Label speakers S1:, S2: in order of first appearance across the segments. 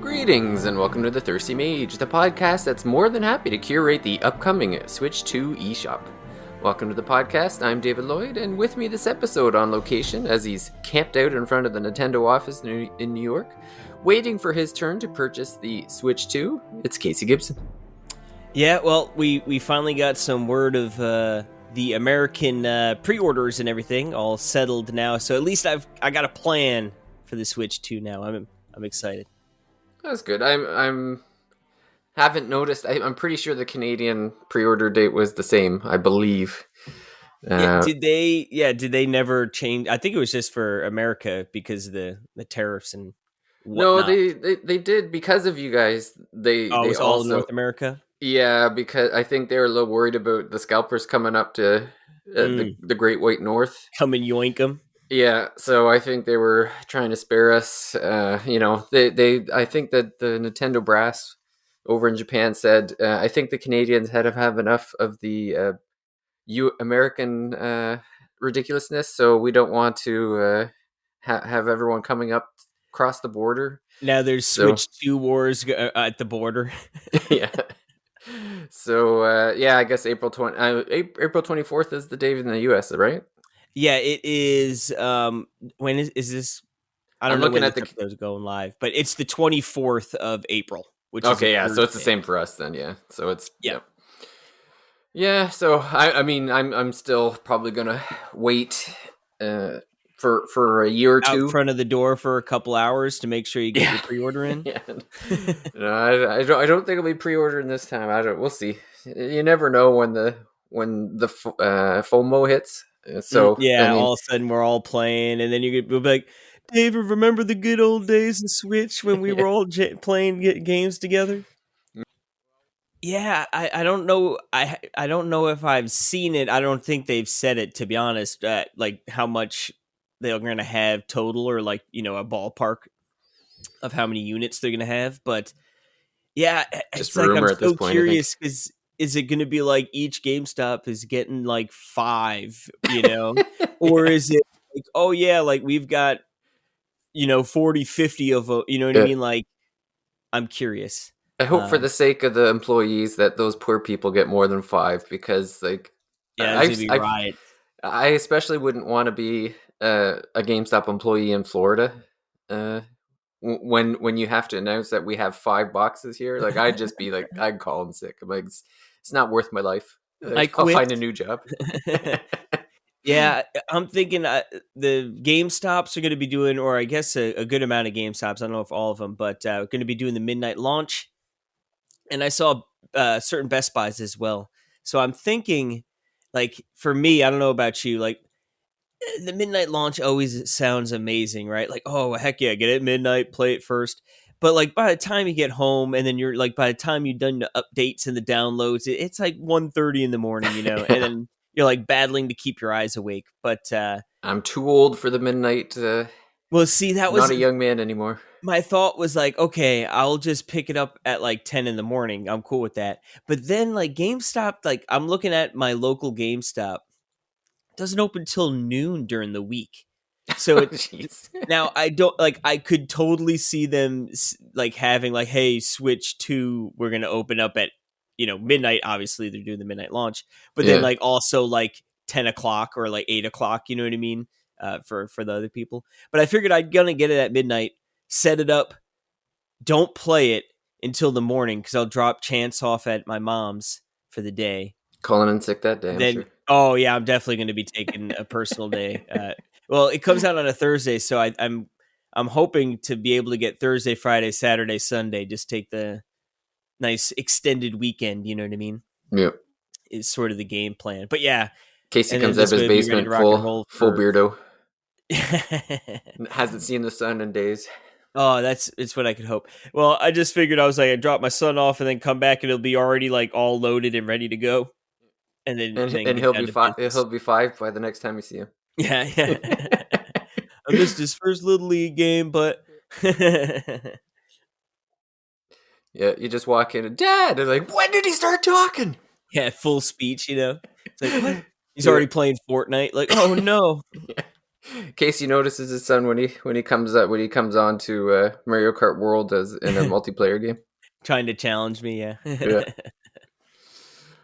S1: Greetings and welcome to The Thirsty Mage, the podcast that's more than happy to curate the upcoming Switch 2 eShop. Welcome to the podcast, I'm David Lloyd, and with me this episode on location as he's camped out in front of the Nintendo office in New York, waiting for his turn to purchase the Switch 2, it's Casey Gibson.
S2: Yeah, well, we finally got some word of the American pre-orders and everything all settled now, so at least I got a plan for the Switch 2 now. I'm excited.
S1: That's good. I'm haven't noticed. I'm pretty sure the Canadian pre-order date was the same. I believe.
S2: Did they never change? I think it was just for America because of the tariffs and whatnot.
S1: No, they did because of you guys. It was
S2: all North America.
S1: Yeah, because I think they were a little worried about the scalpers coming up to the Great White North.
S2: Come and yoink them.
S1: Yeah, so I think they were trying to spare us. I think that the Nintendo brass over in Japan said, I think the Canadians had to have enough of the American ridiculousness, so we don't want to have everyone coming up across the border.
S2: Now there's Switch 2 wars at the border.
S1: Yeah. So, I guess April 24th is the date in the US, right?
S2: Yeah, it is. When is this? I don't know when the episode's going live, but it's the 24th of April. Which
S1: okay, yeah, so it's the same for us then, yeah. So it's yeah. So I'm still probably gonna wait for a year or two
S2: out front of the door for a couple hours to make sure you get your pre-order in.
S1: Yeah. No, I don't think I'll be pre-ordering this time. We'll see. You never know when the FOMO hits. So
S2: all of a sudden we're all playing, and then you'll be like, David, remember the good old days of Switch when we were all playing games together? Yeah, I don't know. I don't know if I've seen it. I don't think they've said it, to be honest. Like how much they're going to have total, or like a ballpark of how many units they're going to have. But yeah,
S1: just
S2: it's like I'm
S1: so
S2: curious because. Is it going to be like each GameStop is getting like 5, or is it like, oh yeah, like we've got, 40, 50 of them, you know what I mean? Like, I'm curious.
S1: I hope for the sake of the employees that those poor people get more than 5 because like, I especially wouldn't want to be a GameStop employee in Florida. When you have to announce that we have 5 boxes here, like I'd just be like, I'd call in sick. I'm like, it's not worth my life. I'll find a new job.
S2: Yeah, I'm thinking the GameStops are going to be doing, or I guess a good amount of GameStops. I don't know if all of them, but going to be doing the midnight launch. And I saw certain Best Buys as well. So I'm thinking, like, for me, I don't know about you, like, the midnight launch always sounds amazing, right? Like, oh, heck yeah, get it at midnight, play it first. But like by the time you get home, and then you're like, by the time you've done the updates and the downloads, it's like 1:30 in the morning, and then you're like battling to keep your eyes awake. But
S1: I'm too old for the midnight.
S2: Well, see, that was
S1: not a young man anymore.
S2: My thought was like, okay, I'll just pick it up at like 10 in the morning. I'm cool with that. But then like GameStop, like I'm looking at my local GameStop, doesn't open till noon during the week. So now I don't like, I could totally see them like having like, hey, Switch 2, we're going to open up at, midnight. Obviously they're doing the midnight launch, but then like also like 10 o'clock or like 8 o'clock, you know what I mean? For the other people. But I figured I'd gonna get it at midnight, set it up, don't play it until the morning because I'll drop Chance off at my mom's for the day.
S1: Calling in sick that day.
S2: Then,
S1: sure.
S2: Oh yeah, I'm definitely going to be taking a personal day. Well, it comes out on a Thursday, so I'm hoping to be able to get Thursday, Friday, Saturday, Sunday. Just take the nice extended weekend. You know what I mean?
S1: Yeah,
S2: is sort of the game plan. But yeah,
S1: Casey comes out of his basement full beardo. Hasn't seen the sun in days.
S2: Oh, it's what I could hope. Well, I just figured I was like, I'd drop my son off and then come back and it'll be already like all loaded and ready to go. And then
S1: he'll be 5 by the next time you see him.
S2: Yeah. I missed his first Little League game, but
S1: Yeah, you just walk in and Dad, and like, when did he start talking?
S2: yeah, full speech. It's like what? He's
S1: Yeah.
S2: already playing Fortnite. Like, oh no.
S1: Casey notices his son when he comes on to Mario Kart World as in a multiplayer game.
S2: Trying to challenge me, yeah.
S1: Yeah.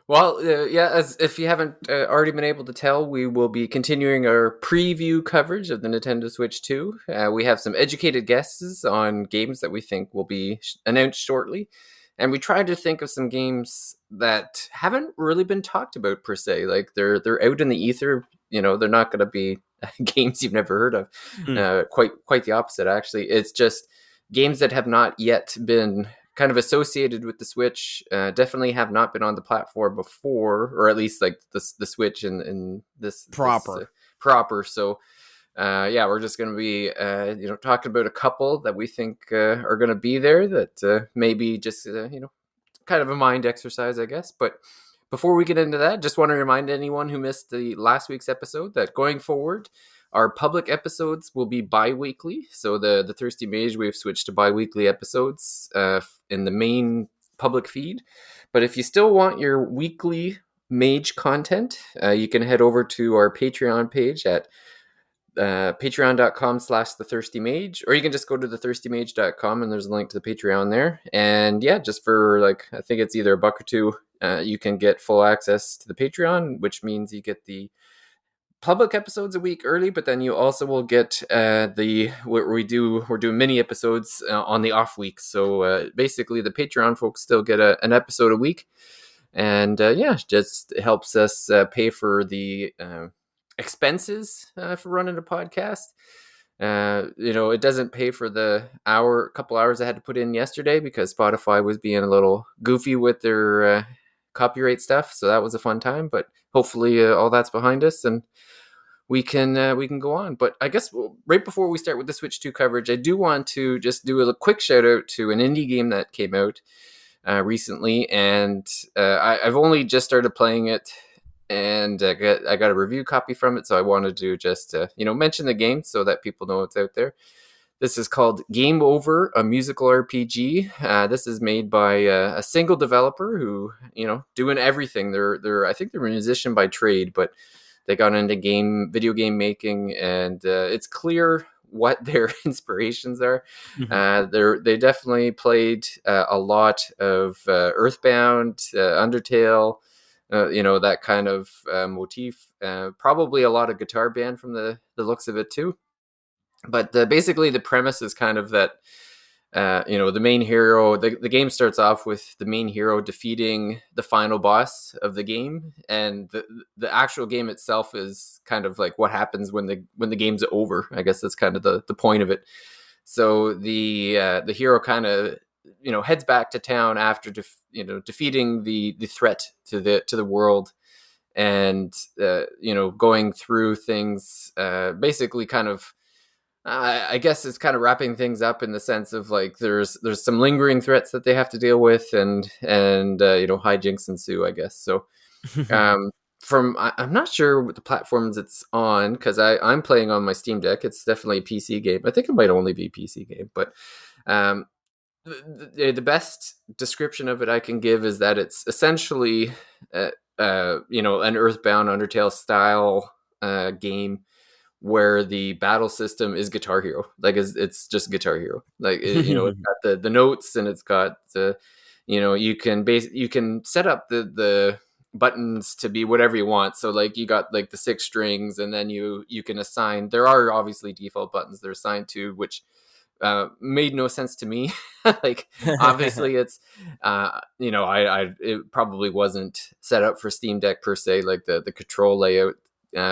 S1: Well, yeah, as if you haven't already been able to tell, we will be continuing our preview coverage of the Nintendo Switch 2. We have some educated guesses on games that we think will be announced shortly. And we tried to think of some games that haven't really been talked about per se. Like they're out in the ether. They're not going to be games you've never heard of. Quite the opposite, actually. It's just games that have not yet been kind of associated with the Switch, definitely have not been on the platform before, or at least like the Switch and this
S2: proper.
S1: Proper. So yeah, we're just going to be talking about a couple that we think are going to be there that maybe just kind of a mind exercise, I guess. But before we get into that, just want to remind anyone who missed the last week's episode that going forward, our public episodes will be bi-weekly. So the Thirsty Mage, we've switched to bi-weekly episodes in the main public feed. But if you still want your weekly Mage content, you can head over to our Patreon page at patreon.com/thethirstymage, or you can just go to thethirstymage.com and there's a link to the Patreon there. And yeah, just for I think it's either $1 or $2, you can get full access to the Patreon, which means you get the public episodes a week early, but then you also will get we're doing mini episodes on the off weeks. So basically the Patreon folks still get an episode a week, and just helps us pay for the expenses for running a podcast. It doesn't pay for the couple hours I had to put in yesterday because Spotify was being a little goofy with their copyright stuff. So that was a fun time, but hopefully all that's behind us and we can go on. But I guess right before we start with the Switch 2 coverage, I do want to just do a quick shout out to an indie game that came out recently, and I've only just started playing it, and I got a review copy from it, so I wanted to just mention the game so that people know it's out there. This is called Game Over, a musical RPG. This is made by a single developer who, doing everything. I think they're a musician by trade, but they got into video game making, and it's clear what their inspirations are. They definitely played a lot of Earthbound, Undertale, that kind of motif. Probably a lot of Guitar Band from the looks of it too. But basically the premise is kind of that the main hero, the game starts off with the main hero defeating the final boss of the game, and the actual game itself is kind of like what happens when the game's over. I guess that's kind of the point of it. So the hero kind of heads back to town after defeating the threat to the world, and going through things, basically kind of. I guess it's kind of wrapping things up in the sense of like there's some lingering threats that they have to deal with, and hijinks ensue, I guess. So I'm not sure what the platforms it's on, because I'm playing on my Steam Deck. It's definitely a PC game. I think it might only be a PC game, but the best description of it I can give is that it's essentially an Earthbound, Undertale style game, where the battle system is Guitar Hero. Like it's just Guitar Hero. Like it's got the notes, and it's got the you can set up the buttons to be whatever you want. So like you got like the 6 strings, and then you can assign. There are obviously default buttons they're assigned to, which made no sense to me. Like obviously it's it probably wasn't set up for Steam Deck per se, like the control layout.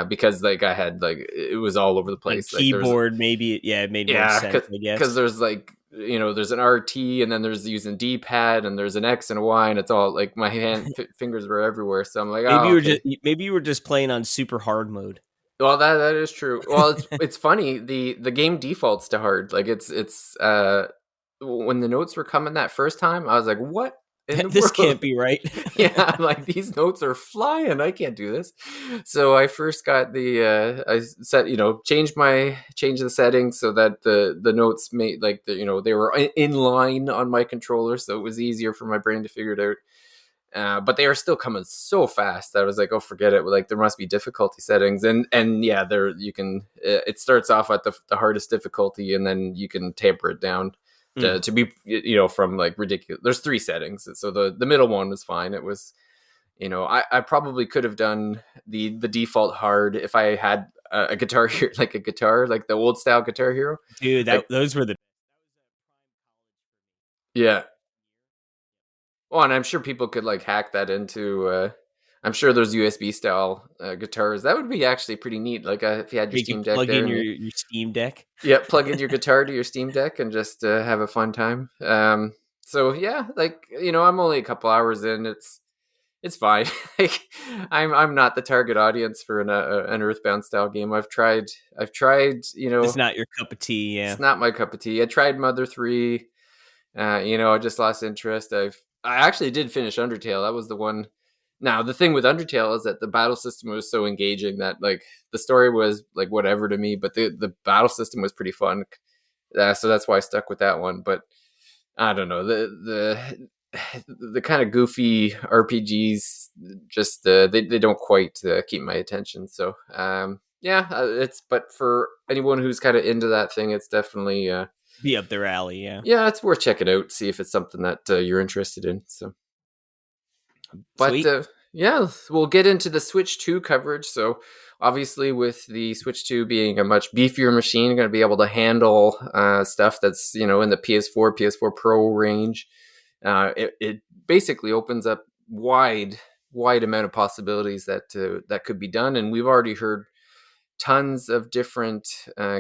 S1: Because like I had like it was all over the place.
S2: Like keyboard, maybe it made more sense. I guess
S1: because there's like there's an RT, and then there's using D-pad, and there's an X and a Y, and it's all like my fingers were everywhere. So I'm like,
S2: maybe you were just playing on super hard mode.
S1: Well, that is true. Well, it's funny. The game defaults to hard. Like it's when the notes were coming that first time, I was like, what? in the
S2: This
S1: world?
S2: can't be right.
S1: Yeah, I'm like, these notes are flying. I can't do this. So I first got I set, changed the settings so that the notes made like they were in line on my controller, so it was easier for my brain to figure it out. But they are still coming so fast. I was like, oh, forget it. Like there must be difficulty settings, and yeah, there you can. It starts off at the hardest difficulty, and then you can tamper it down
S2: Mm.
S1: to be from like ridiculous. There's three settings, so the middle one was fine. It was I probably could have done the default hard if I had a guitar here, like a guitar, like the old style Guitar Hero.
S2: Dude,
S1: Like
S2: those were the
S1: yeah, well, and I'm sure people could like hack that into. I'm sure there's USB style guitars. That would be actually pretty neat. Like if you had your
S2: you could
S1: Steam Deck
S2: plug
S1: there
S2: in
S1: and
S2: your Steam Deck.
S1: yeah, plug in your guitar to your Steam Deck and just have a fun time. So yeah, like I'm only a couple hours in. It's fine. Like I'm not the target audience for an Earthbound style game. I've tried.
S2: It's not your cup of tea, yeah.
S1: It's not my cup of tea. I tried Mother 3. I just lost interest. I actually did finish Undertale. That was the one. Now the thing with Undertale is that the battle system was so engaging that like the story was like whatever to me, but the battle system was pretty fun. So that's why I stuck with that one. But I don't know the kind of goofy RPGs just they don't quite keep my attention. So yeah, it's but for anyone who's kind of into that thing, it's definitely
S2: Be up their alley, yeah.
S1: yeah, it's worth checking out. See if it's something that you're interested in. So, but
S2: Sweet.
S1: yeah, we'll get into the Switch 2 coverage. So, obviously, with the Switch 2 being a much beefier machine, going to be able to handle stuff that's in the PS4, PS4 Pro range. It basically opens up wide amount of possibilities that could be done, and we've already heard tons of different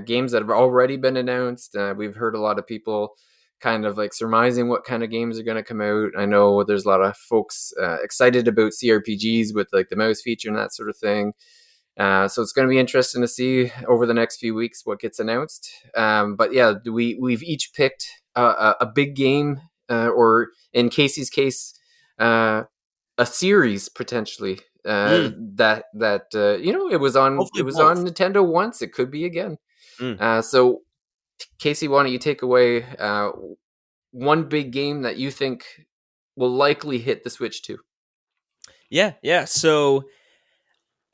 S1: games that have already been announced. We've heard a lot of people kind of like surmising what kind of games are going to come out. I know there's a lot of folks excited about CRPGs with like the mouse feature and that sort of thing. So it's going to be interesting to see over the next few weeks what gets announced. But yeah, we've each picked a big game, or in Casey's case, a series potentially that it was on
S2: Hopefully both.
S1: Nintendo once. It could be again.
S2: Mm.
S1: So Casey, why don't you take away one big game that you think will likely hit the Switch too?
S2: Yeah. So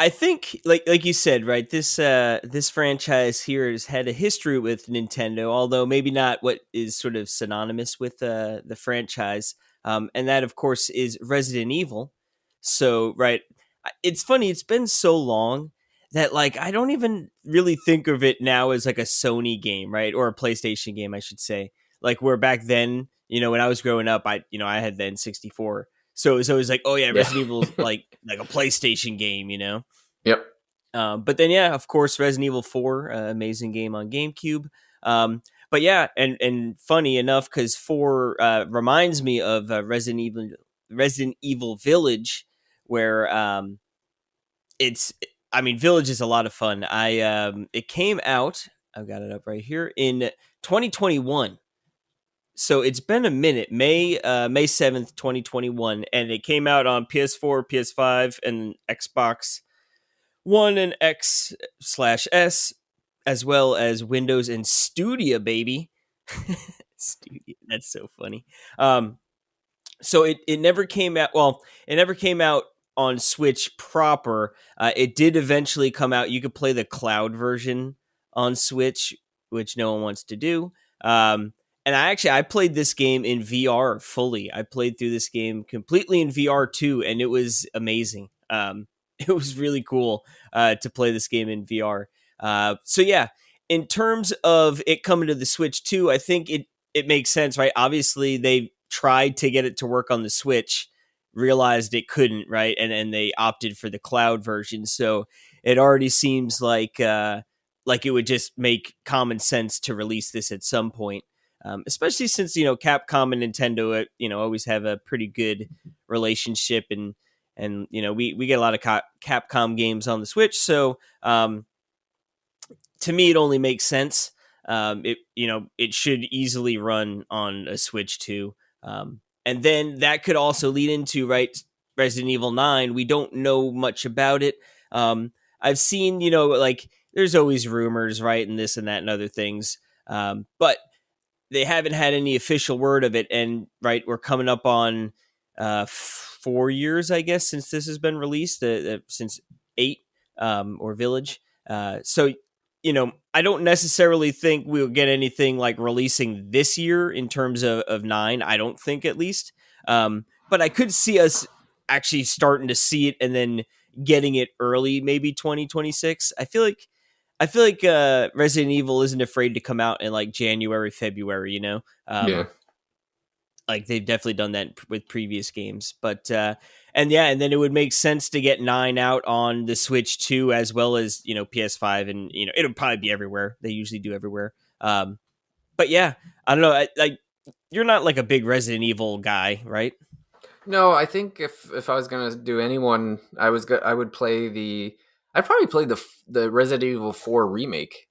S2: I think, like you said, right, this franchise here has had a history with Nintendo, although maybe not what is sort of synonymous with the franchise. And that, of course, is Resident Evil. So, right, it's funny. It's been so long that like I don't even really think of it now as like a Sony game, right, or a PlayStation game, I should say. Like where back then, when I was growing up, I had the N64. So it was always like, oh yeah,
S1: Yeah.
S2: Resident Evil's like a PlayStation game.
S1: Yep.
S2: But then, yeah, of course, Resident Evil 4, amazing game on GameCube. But yeah, and funny enough, because 4 reminds me of Resident Evil Village, where Village is a lot of fun. It came out. I've got it up right here in 2021. So it's been a minute. May 7th, 2021, and it came out on PS4, PS5, and Xbox One and X/S, as well as Windows and Studia, baby. Studia, that's so funny. So it never came out. Well, it never came out on Switch proper. It did eventually come out. You could play the cloud version on Switch, which no one wants to do. And I played this game in VR fully. I played through this game completely in VR too, and it was amazing. It was really cool to play this game in VR. So yeah, in terms of it coming to the Switch too, I think it makes sense, right? Obviously, they tried to get it to work on the Switch, realized it couldn't, right? And they opted for the cloud version. So it already seems like it would just make common sense to release this at some point. Especially since Capcom and Nintendo always have a pretty good relationship, and we get a lot of Capcom games on the Switch, so to me it only makes sense. It should easily run on a Switch too. And then that could also lead into, right, Resident Evil 9. We don't know much about it. I've seen, like there's always rumors, right, and this and that and other things. But they haven't had any official word of it. And right, we're coming up on 4 years, I guess, since this has been released, since 8 or Village. So, I don't necessarily think we'll get anything like releasing this year in terms of 9. I don't think, at least. But I could see us actually starting to see it and then getting it early, maybe 2026. I feel like Resident Evil isn't afraid to come out in like January, February,
S1: Yeah.
S2: like they've definitely done that with previous games. But and then it would make sense to get 9 out on the Switch too, as well as PS5, and it'll probably be everywhere. They usually do everywhere. But yeah, I don't know. Like you're not like a big Resident Evil guy, right?
S1: No, I think if I was gonna do anyone, I would play I'd probably play the Resident Evil 4 remake.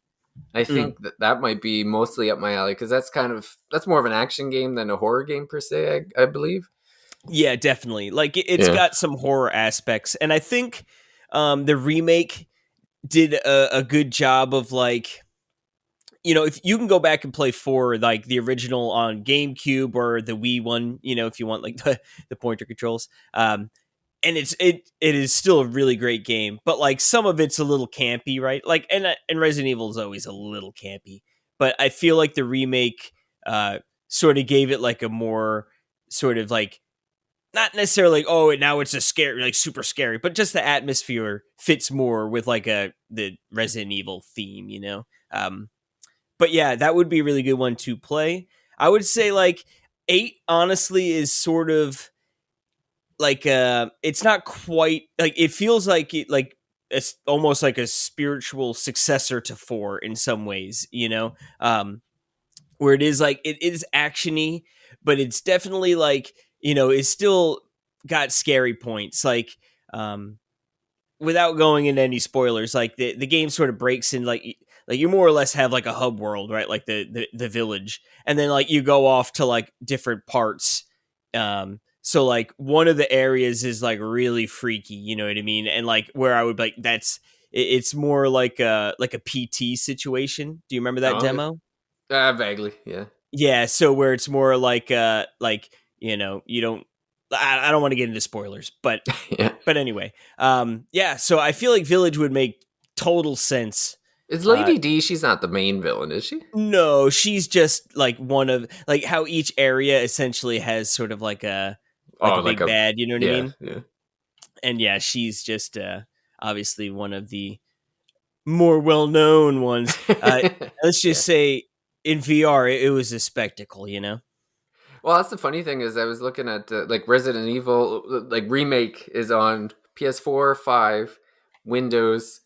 S1: I
S2: Mm.
S1: think that might be mostly up my alley because that's more of an action game than a horror game per se. I believe.
S2: Yeah, definitely. Like it's
S1: Yeah.
S2: got some horror aspects, and I think the remake did a good job of like, if you can go back and play 4, like the original on GameCube or the Wii one, if you want like the pointer controls, and it is still a really great game, but like some of it's a little campy, right? Like and Resident Evil is always a little campy, but I feel like the remake sort of gave it like a more sort of like, not necessarily like, oh, now it's a scary, like super scary, but just the atmosphere fits more with like the Resident Evil theme, but yeah, that would be a really good one to play. I would say like 8 honestly is sort of like it's not quite like, it feels like it's almost like a spiritual successor to 4 in some ways, where it is like it is actiony, but it's definitely like, it's still got scary points, like um without going into any spoilers, like the game sort of breaks in like you more or less have like a hub world, right? Like the village, and then like you go off to like different parts. So like one of the areas is like really freaky, you know what I mean? And like where I would like it's more like a PT situation. Do you remember that
S1: Oh,
S2: demo?
S1: vaguely. Yeah.
S2: Yeah, so where it's more like you don't, I don't want to get into spoilers, but
S1: Yeah.
S2: anyway, yeah, so I feel like Village would make total sense.
S1: Is
S2: Uh,
S1: Lady D? She's not the main villain, is she?
S2: no, she's just like one of like how each area essentially has sort of like
S1: Oh,
S2: a
S1: like
S2: big
S1: a
S2: bad, you know what I
S1: yeah,
S2: mean?
S1: yeah.
S2: And yeah, she's just obviously one of the more well-known ones. Let's
S1: Yeah.
S2: just say in VR, it was a spectacle,
S1: Well, that's the funny thing is I was looking at like Resident Evil like remake is on PS4, 5, Windows,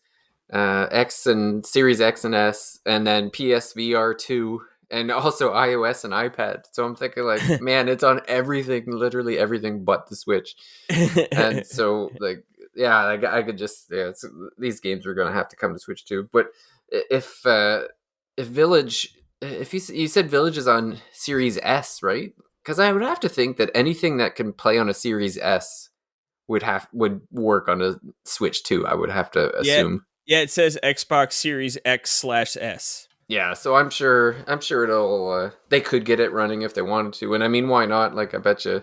S1: X and Series X and S, and then PSVR 2, and also iOS and iPad. So I'm thinking like, man, it's on everything, literally everything but the Switch. And so like, yeah, I could just these games are gonna have to come to Switch too. But if Village, if you said Village is on Series S, right? Because I would have to think that anything that can play on a Series S would work on a Switch too. I would have to
S2: Yeah,
S1: assume.
S2: yeah. It says Xbox Series X/S.
S1: Yeah, so I'm sure it'll they could get it running if they wanted to, and I mean, why not? Like, bet
S2: Like
S1: you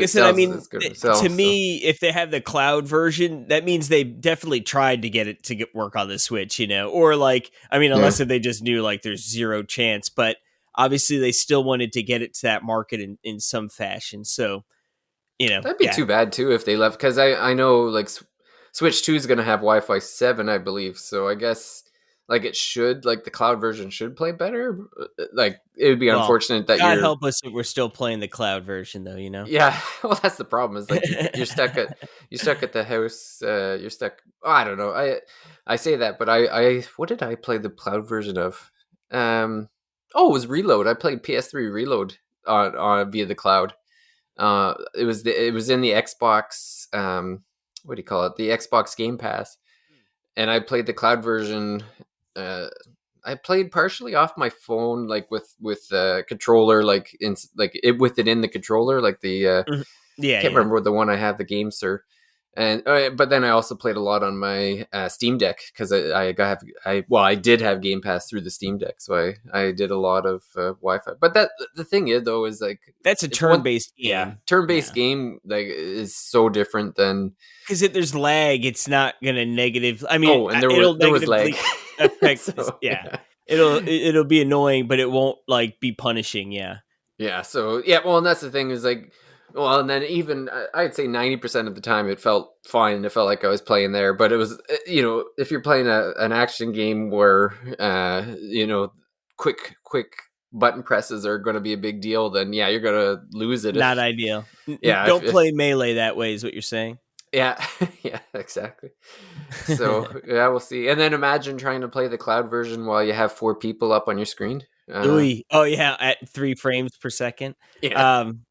S2: I
S1: it
S2: said, I
S1: sells as
S2: mean,
S1: it's going to sell.
S2: to
S1: So
S2: me, if they have the cloud version, that means they definitely tried to get it to get work on the Switch, or like, I mean,
S1: yeah,
S2: unless if they just knew like there's zero chance, but obviously they still wanted to get it to that market in some fashion. So,
S1: that'd be
S2: yeah,
S1: too bad too if they left, because I know like Switch 2 is going to have Wi-Fi 7, I believe. So I guess like it should, like the cloud version should play better. Like it would be
S2: well,
S1: unfortunate that
S2: God
S1: you're
S2: help us if we're still playing the cloud version, though.
S1: yeah. Well, that's the problem. Is like you're stuck at the house. You're stuck. Oh, I don't know. I say that, but I what did I play the cloud version of? Oh, it was Reload. I played PS3 Reload on via the cloud. It was in the Xbox. What do you call it? The Xbox Game Pass, and I played the cloud version. Uh, I played partially off my phone, like with controller, like in like it with it in the controller, like the
S2: Mhm. Yeah,
S1: can't
S2: yeah.
S1: remember what the one I have the game, sir. And but then I also played a lot on my Steam Deck because I did have Game Pass through the Steam Deck, so I did a lot of Wi-Fi. But that the thing is though is like
S2: That's a
S1: it's one
S2: turn-based
S1: yeah
S2: game.
S1: turn-based
S2: Yeah.
S1: game like is so different than
S2: Because if there's lag, it's not gonna negative. I mean,
S1: oh, and
S2: it'll
S1: there was lag,
S2: negatively affect.
S1: so
S2: Yeah,
S1: yeah.
S2: it'll be annoying, but it won't like be punishing. Yeah.
S1: Yeah, so yeah, well, and that's the thing is like, well, and then even I'd say 90% of the time it felt fine. It felt like I was playing there, but it was, if you're playing an action game where, quick button presses are going to be a big deal, then yeah, you're going to lose it
S2: Not
S1: if,
S2: ideal.
S1: yeah,
S2: Don't
S1: if
S2: play melee that way, is what you're saying.
S1: yeah, yeah, exactly. So yeah, we'll see. And then imagine trying to play the cloud version while you have 4 people up on your screen.
S2: Ooh, oh yeah, at 3 frames per second.
S1: Yeah,
S2: Um,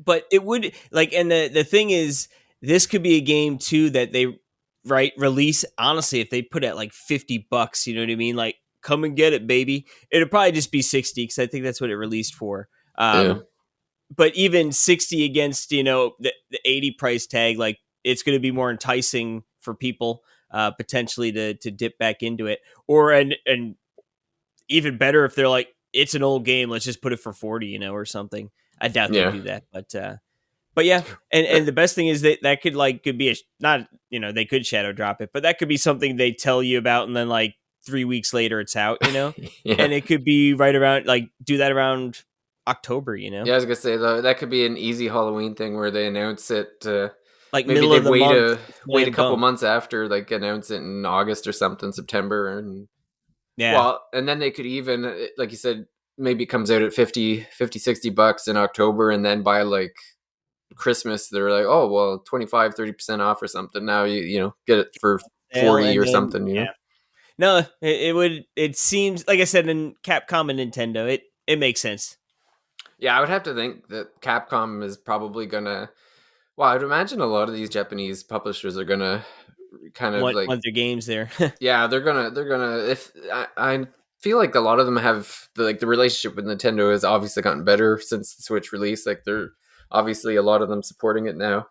S2: but it would like, and the thing is, this could be a game too that they release. Honestly, if they put it at like $50, you know what I mean? Like, come and get it, baby. It'll probably just be 60 because I think that's what it released for.
S1: yeah,
S2: But even 60 against the 80 price tag, like it's going to be more enticing for people potentially to dip back into it, or and even better if they're like, it's an old game, let's just put it for 40, or something. I doubt they
S1: yeah.
S2: do that, but yeah, and the best thing is that could be not, they could shadow drop it, but that could be something they tell you about, and then like 3 weeks later it's out,
S1: Yeah.
S2: and it could be right around, like, do that around October,
S1: Yeah, I was gonna say though that could be an easy Halloween thing where they announce it.
S2: like
S1: Maybe
S2: middle
S1: they
S2: of the
S1: wait
S2: month,
S1: a wait a
S2: slam
S1: couple
S2: dunk.
S1: months after, like announce it in August or something, September, and
S2: Yeah,
S1: well, and then they could even, like you said, maybe it comes out at 50, $60 in October, and then by like Christmas they're like, oh well, 25, 30% off or something. Now you get it for
S2: sale,
S1: 40
S2: and
S1: or
S2: then
S1: something.
S2: yeah. No, it would. It seems like I said in Capcom and Nintendo, it makes sense.
S1: Yeah, I would have to think that Capcom is probably gonna. Well, I'd imagine a lot of these Japanese publishers are gonna kind of like
S2: Want their games there.
S1: yeah, they're gonna if I feel like a lot of them have the relationship with Nintendo has obviously gotten better since the Switch release. Like they're obviously a lot of them supporting it now.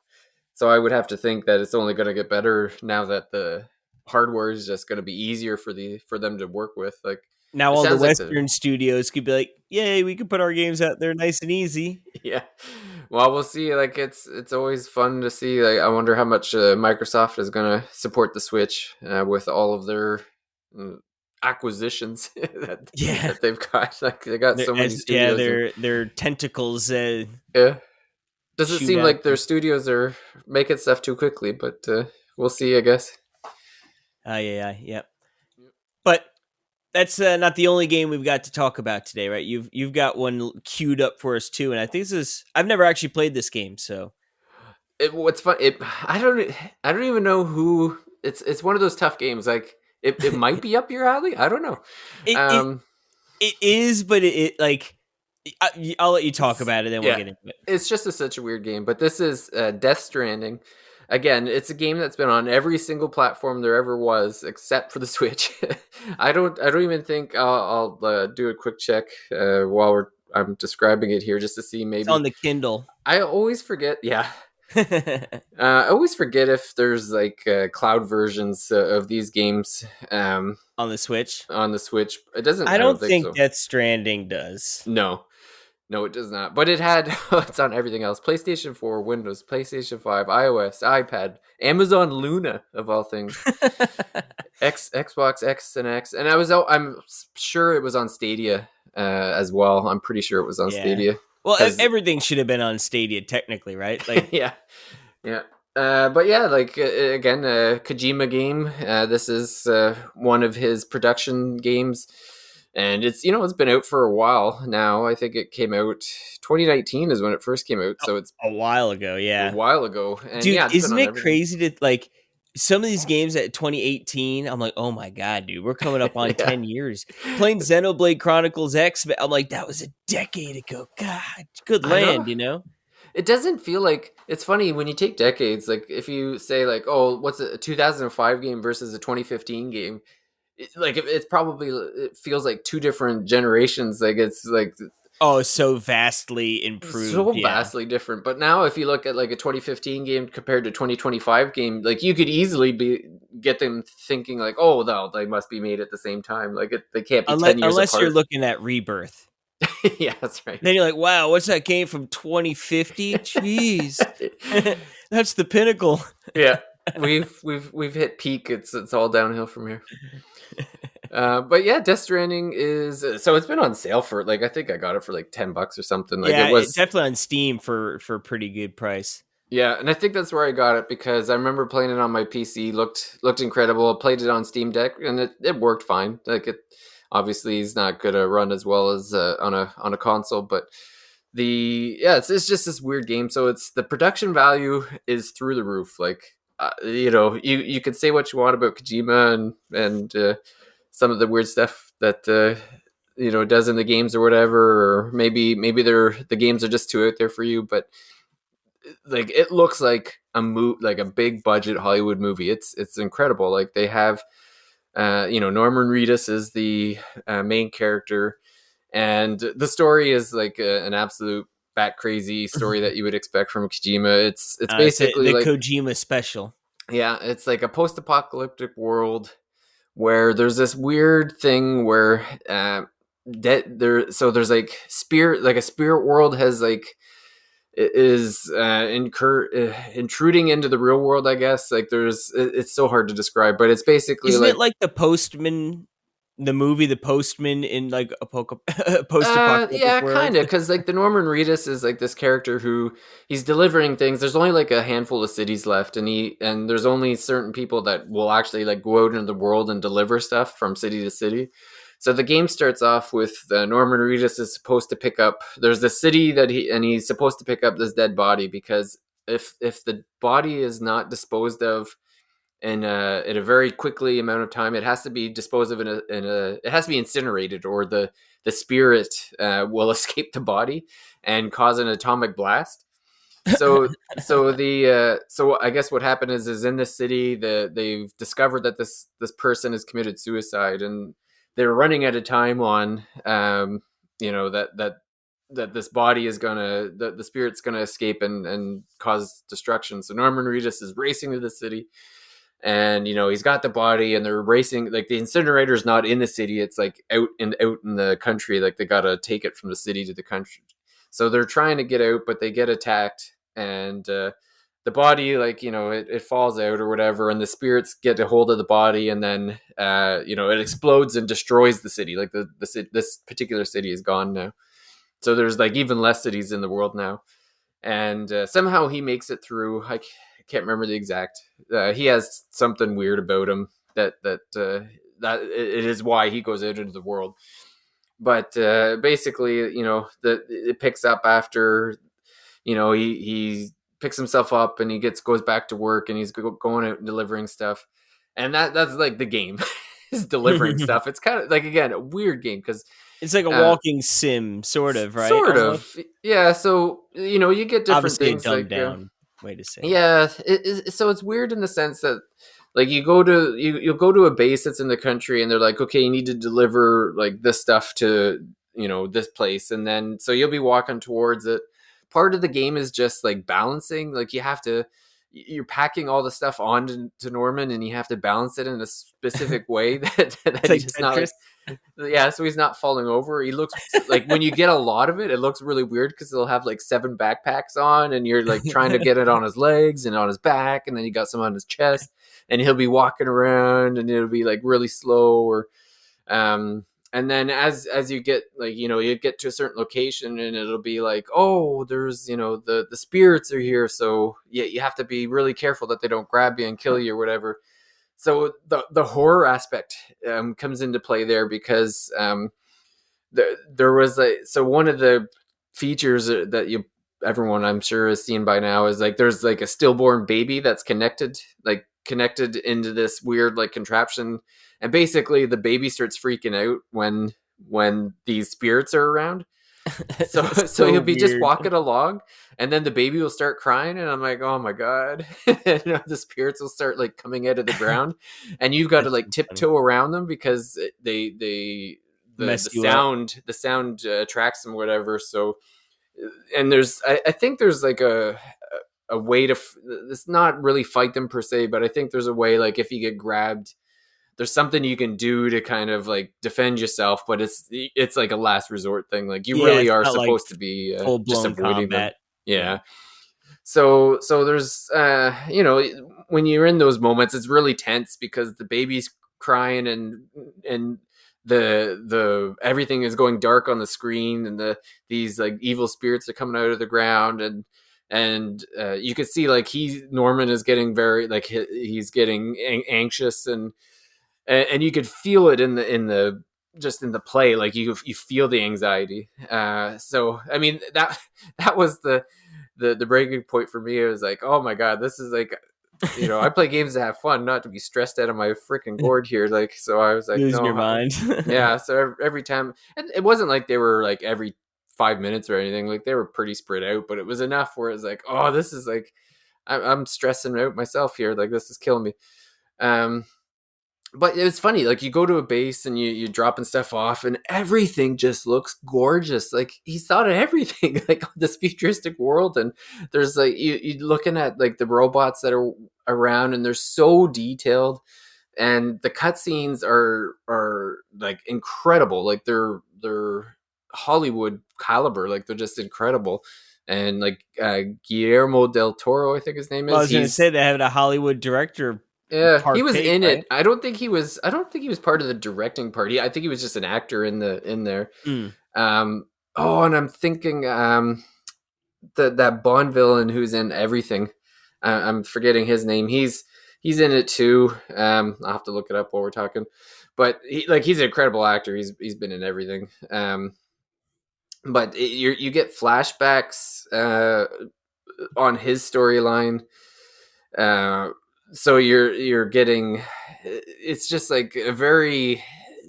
S1: So I would have to think that it's only going to get better now that the hardware is just going to be easier for them to work with. Like
S2: Now
S1: it
S2: all the
S1: sounds like the
S2: Western studios could be like, "Yay, we can put our games out there nice and easy."
S1: yeah. Well, we'll see. Like it's always fun to see. Like I wonder how much Microsoft is going to support the Switch with all of their uh, acquisitions
S2: Yeah,
S1: that they've got. Like they got so many studios. And,
S2: their tentacles
S1: yeah. Doesn't
S2: shoot
S1: seem
S2: out.
S1: like their studios are making stuff too quickly, but we'll see. I guess.
S2: Yeah. But that's not the only game we've got to talk about today, right? You've got one queued up for us too, and I think I've never actually played this game, so
S1: What's fun? I don't even know who. It's one of those tough games. Like it might be up your alley. I don't know.
S2: it it,
S1: Um,
S2: it is, but it like I'll let you talk
S1: it's
S2: about it, then we'll
S1: yeah,
S2: get into it.
S1: it's just such a weird game. But this is Death Stranding. Again, it's a game that's been on every single platform there ever was, except for the Switch. I don't even think I'll do a quick check while I'm describing it here, just to see
S2: It's on
S1: maybe.
S2: the Kindle.
S1: I always forget. Yeah, I always forget if there's like cloud versions of these games
S2: On the Switch.
S1: on the Switch. It doesn't.
S2: I
S1: I don't
S2: don't
S1: think
S2: think
S1: so.
S2: Death Stranding does.
S1: No, no, it does not. But it had. It's on everything else: PlayStation 4, Windows, PlayStation 5, iOS, iPad, Amazon Luna, of all things, Xbox X and X, and I'm sure it was on Stadia as well. I'm pretty sure it was on
S2: Yeah.
S1: Stadia.
S2: Well,
S1: 'Cause-
S2: everything should have been on Stadia technically, right? Like,
S1: yeah, yeah. But yeah, like again, Kojima game. This is one of his production games, and it's been out for a while now. I think it came out 2019 is when it first came out, so it's
S2: a while ago,
S1: a
S2: yeah.
S1: while ago. And
S2: Dude,
S1: yeah, it's been
S2: isn't
S1: on
S2: it
S1: everything.
S2: crazy to like some of these games at 2018? I'm like, oh my god, dude, we're coming up on
S1: Yeah.
S2: 10 years. Playing Xenoblade Chronicles X, but I'm like, that was a decade ago. God, good
S1: I know.
S2: land.
S1: It doesn't feel like it's funny when you take decades. Like if you say like, oh, what's a 2005 game versus a 2015 game? it's probably, it feels like two different generations. Like it's like
S2: Oh, so vastly
S1: so
S2: improved. Yeah.
S1: vastly different. But now if you look at like a 2015 game compared to 2025 game, like you could easily get them thinking like, oh no, they must be made at the same time. Like they can't be 10 years
S2: Unless you're
S1: apart.
S2: looking at Rebirth.
S1: Yeah, that's right.
S2: Then you're like, wow, what's that game from 2050? Jeez. That's the pinnacle.
S1: Yeah, we've hit peak. It's all downhill from here. But yeah, Death Stranding is, so it's been on sale for like, I think I got it for like $10 or something. Like it
S2: Yeah,
S1: was,
S2: definitely on Steam for a pretty good price.
S1: yeah, and I think that's where I got it because I remember playing it on my PC. Looked incredible. I played it on Steam Deck, and it worked fine. Like it, obviously, is not gonna run as well as on a console, but it's just this weird game. So it's the production value is through the roof. Like you could say what you want about Kojima and some of the weird stuff that does in the games or whatever, or maybe the games are just too out there for you, but like it looks like like a big budget Hollywood movie. It's incredible. Like they have Norman Reedus is the main character, and the story is like an absolute bat crazy story that you would expect from Kojima. It's basically
S2: The
S1: like,
S2: Kojima special.
S1: yeah, it's like a post-apocalyptic world where there's this weird thing where there's like spirit, like a spirit world has like is intruding into the real world, I guess. Like it's so hard to describe, but it's basically
S2: Isn't it
S1: like
S2: like the Postman, the movie The Postman in like a post-apocalyptic
S1: yeah,
S2: world?
S1: kind of, because like the Norman Reedus is like this character who he's delivering things. There's only like a handful of cities left, and there's only certain people that will actually like go out into the world and deliver stuff from city to city. So the game starts off with Norman Reedus is supposed to pick up. There's a city he's supposed to pick up this dead body, because if the body is not disposed of in a very quickly amount of time, it has to be disposed of it has to be incinerated, or the spirit will escape the body and cause an atomic blast. So I guess what happened is in this city, they've discovered that this person has committed suicide, and they're running out of time on that this body is gonna, the spirit's gonna escape and cause destruction. So Norman Reedus is racing to the city, and he's got the body, and they're racing. Like the incinerator's not in the city, it's like out in the country. Like they gotta take it from the city to the country. So they're trying to get out, but they get attacked, and the body, like it falls out or whatever, and the spirits get a hold of the body, and then it explodes and destroys the city. Like this particular city is gone now. So there's like even less cities in the world now, and somehow he makes it through. I can't remember the exact. He has something weird about him that it is why he goes out into the world. But basically, it picks up after he picks himself up, and he goes back to work, and he's going out and delivering stuff, and that's like the game is delivering stuff. It's kind of like, again, a weird game because
S2: It's like a walking sim, sort of, right?
S1: sort
S2: Almost.
S1: of, yeah. So you get different
S2: Obviously a
S1: things
S2: dumbed
S1: like
S2: down way to say it.
S1: yeah. So it's weird in the sense that like you'll go to a base that's in the country, and they're like, okay, you need to deliver like this stuff to this place, and then so you'll be walking towards it. Part of the game is just like balancing. Like you're packing all the stuff on to Norman, and you have to balance it in a specific way that
S2: It's like
S1: he's just not like,
S2: Tetris.
S1: yeah, so he's not falling over. He looks like, when you get a lot of it looks really weird because they'll have like 7 backpacks on, and you're like trying to get it on his legs and on his back, and then you got some on his chest, and he'll be walking around, and it'll be like really slow, or and then as you get like you get to a certain location, and it'll be like, oh, there's the spirits are here, so yeah, you have to be really careful that they don't grab you and kill you or whatever. So the horror aspect comes into play there, because there was one of the features that everyone I'm sure has seen by now is like there's like a stillborn baby that's connected into this weird like contraption, and basically the baby starts freaking out when these spirits are around. So
S2: That's
S1: so
S2: so
S1: he'll be just
S2: weird.
S1: walking along, and then the baby will start crying, and I'm like, oh my god. The spirits will start like coming out of the ground, and you've got to
S2: That's
S1: like
S2: so funny.
S1: tiptoe around them because they
S2: Mess
S1: the
S2: you up.
S1: sound attracts them, whatever. So, and I think there's like a way to it's not really fight them per se, but I think there's a way, like if you get grabbed, there's something you can do to kind of like defend yourself, but it's like a last resort thing. Like you
S2: Yeah,
S1: really
S2: it's
S1: are
S2: not like
S1: supposed to be
S2: full
S1: just
S2: blown
S1: avoiding them.
S2: combat. Yeah.
S1: Yeah. So there's when you're in those moments, it's really tense because the baby's crying, and the everything is going dark on the screen, and these like evil spirits are coming out of the ground, and you could see like Norman is getting very like he's getting anxious, and you could feel it in the just in the play, like you feel the anxiety. So I mean that was the breaking point for me. It was like, oh my god, this is like, I play games to have fun, not to be stressed out of my freaking gourd here. Like, so I was like,
S2: Losing
S1: no.
S2: your mind.
S1: Yeah, so every time, and it wasn't like they were like every 5 minutes or anything. Like they were pretty spread out, but it was enough where it's like, oh, this is like, I'm stressing out myself here. Like this is killing me. Um, but it's funny, like you go to a base and you're dropping stuff off, and everything just looks gorgeous. Like he's thought of everything, like this futuristic world, and there's like you looking at like the robots that are around, and they're so detailed, and the cutscenes are like incredible. Like they're Hollywood caliber. Like they're just incredible. And like Guillermo del Toro, I think his name
S2: Well, I
S1: is.
S2: was gonna
S1: He's
S2: say they had a Hollywood director
S1: Yeah, he was
S2: partake,
S1: in
S2: right?
S1: it. I don't think he was. I don't think he was part of the directing party. I think he was just an actor in there.
S2: Mm.
S1: Oh, and I'm thinking that Bond villain who's in everything. I'm forgetting his name. He's in it too. I'll have to look it up while we're talking. But he's an incredible actor. He's been in everything. But you get flashbacks on his storyline. So you're getting, it's just like a very,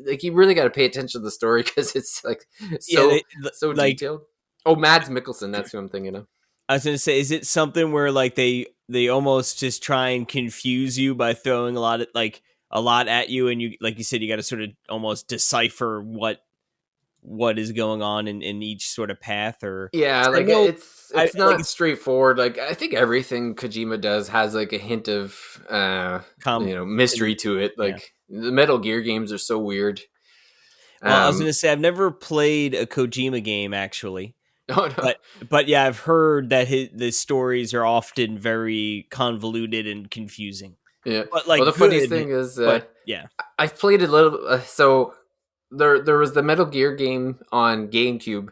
S1: like you really got to pay attention to the story because it's like
S2: Yeah,
S1: so
S2: like
S1: detailed. Oh, Mads Mikkelsen, that's who I'm thinking of.
S2: I was gonna say, is it something where like they almost just try and confuse you by throwing a lot at you, and you, like you said, you got to sort of almost decipher what is going on in each sort of path, or
S1: Yeah,
S2: 'cause I
S1: like
S2: know
S1: it's
S2: like
S1: not straightforward. Like I think everything Kojima does has like a hint of
S2: com
S1: mystery to it.
S2: yeah.
S1: Like the Metal Gear games are so weird.
S2: Well, I was
S1: Um,
S2: gonna say I've never played a Kojima game actually,
S1: oh no,
S2: but yeah, I've heard that the stories are often very convoluted and confusing,
S1: yeah.
S2: but
S1: Well,
S2: like
S1: the funniest
S2: good.
S1: thing is,
S2: But yeah,
S1: I've played a little. So there was the Metal Gear game on GameCube,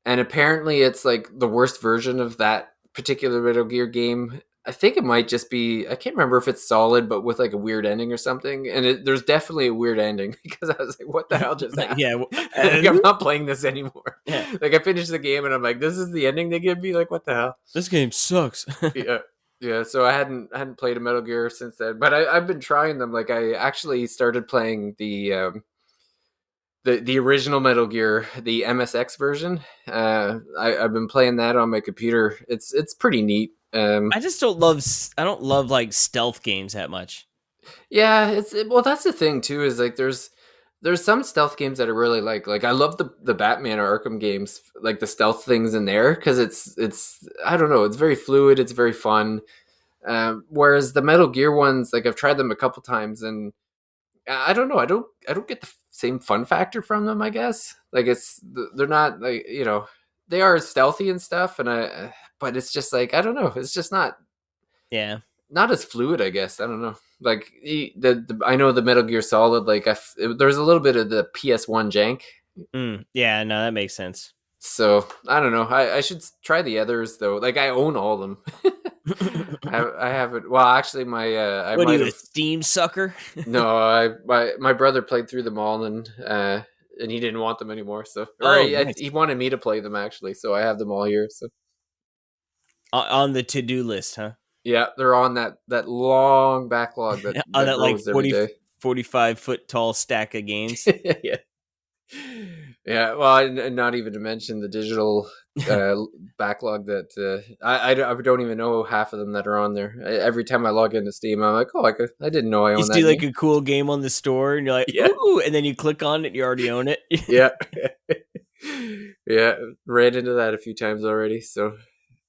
S1: and apparently it's like the worst version of that particular Metal Gear game. I think it might just be, I can't remember if it's Solid, but with like a weird ending or something. And there's definitely a weird ending because I was like, what the hell just happened?
S2: yeah,
S1: Like, I'm not playing this anymore.
S2: yeah.
S1: Like I finished the game and I'm like, this is the ending they give me. Like what the hell?
S2: This game sucks.
S1: Yeah. Yeah, so I hadn't played a Metal Gear since then, but I've been trying them. Like I actually started playing the original Metal Gear, the MSX version. I've been playing that on my computer. It's pretty neat.
S2: I just don't love. I don't love like stealth games that much.
S1: Yeah, well, that's the thing too. Is like there's some stealth games that I really like I love the Batman or Arkham games, like the stealth things in there, because it's I don't know, it's very fluid, it's very fun. Whereas the Metal Gear ones, like I've tried them a couple times, and I don't know. I don't get the same fun factor from them. I guess like they're not like they are stealthy and stuff, and but it's just like I don't know. It's just
S2: Yeah.
S1: not as fluid. I guess I don't know. Like I know the Metal Gear Solid. Like there's a little bit of the PS1 jank.
S2: Yeah. No, that makes sense.
S1: So I don't know. I should try the others though. Like I own all of them. I haven't. Well, actually, I
S2: What are
S1: might
S2: you, a
S1: have.
S2: Steam sucker?
S1: No, my brother played through them all, and he didn't want them anymore. So, or
S2: Oh, nice.
S1: he wanted me to play them actually. So I have them all here. So
S2: On the to do list, huh?
S1: yeah, they're on that long backlog
S2: On
S1: that
S2: that like
S1: grows every day.
S2: 45 foot tall stack of games.
S1: Yeah, Yeah, well, and not even to mention the digital backlog that I don't even know half of them that are on there. Every time I log into Steam, I'm like, oh, I didn't know I
S2: You
S1: own
S2: see
S1: that
S2: like
S1: game.
S2: a cool game on the store, and you're like,
S1: Yeah,
S2: ooh, and then you click on it, you already own it.
S1: yeah, yeah. Ran into that a few times already. So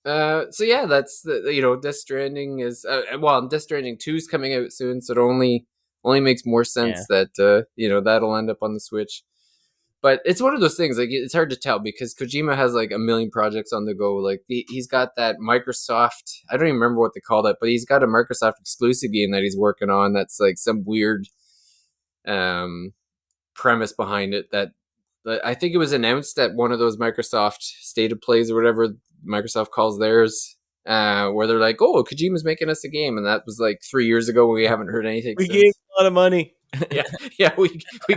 S1: yeah, that's Death Stranding is Death Stranding 2 is coming out soon, so it only makes more
S2: Yeah,
S1: sense that that'll end up on the Switch. But it's one of those things, like, it's hard to tell because Kojima has like a million projects on the go. Like, he's got that Microsoft, I don't even remember what they call it, but he's got a Microsoft exclusive game that he's working on that's like some weird um premise behind it that I think it was announced at one of those Microsoft State of Plays or whatever Microsoft calls theirs, where they're like, "Oh, Kojima's making us a game," and that was like 3 years ago. We haven't heard anything
S2: we gave
S1: since.
S2: a lot of money.
S1: Yeah, yeah, we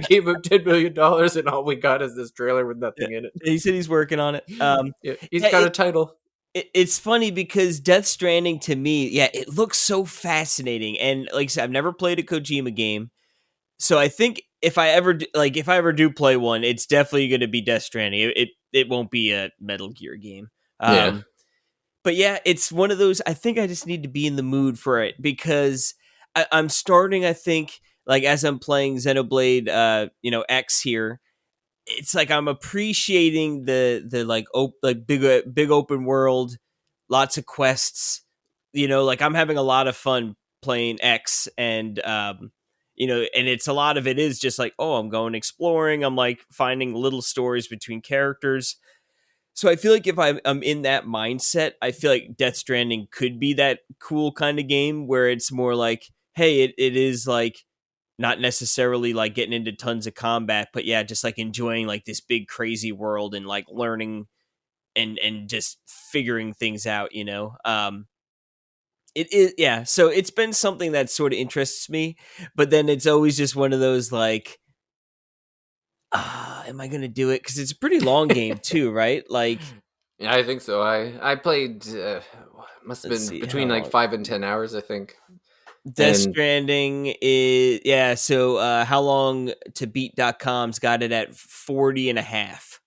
S1: gave him $10 million, and all we got is this trailer with
S2: Yeah.
S1: nothing in it.
S2: He said he's working on it.
S1: Yeah, he's
S2: Yeah,
S1: got a title.
S2: it's funny because Death Stranding to me, yeah, it looks so fascinating. And like I said, I've never played a Kojima game, so I think if I ever if I ever do play one, it's definitely going to be Death Stranding. It won't be a Metal Gear game.
S1: Yeah,
S2: But yeah, it's one of those. I think I just need to be in the mood for it because I'm starting. I think like as I'm playing Xenoblade, X here, it's like I'm appreciating the like big open world, lots of quests. Like I'm having a lot of fun playing X, and and it's a lot of it is just like, oh, I'm going exploring. I'm like finding little stories between characters. So I feel like if I'm in that mindset, I feel like Death Stranding could be that cool kind of game where it's more like, hey, it is like not necessarily like getting into tons of combat, but yeah, just like enjoying like this big crazy world and like learning and just figuring things out. It is, yeah, so it's been something that sort of interests me, but then it's always just one of those like, am I gonna do it? Because it's a pretty long game too, right? Like,
S1: yeah, I think so. I played must have
S2: let's
S1: been
S2: see how
S1: between like
S2: long.
S1: 5 and 10 hours, I think,
S2: Death
S1: and
S2: Stranding is, yeah, so how long to beat.com's got it at 40 and a half.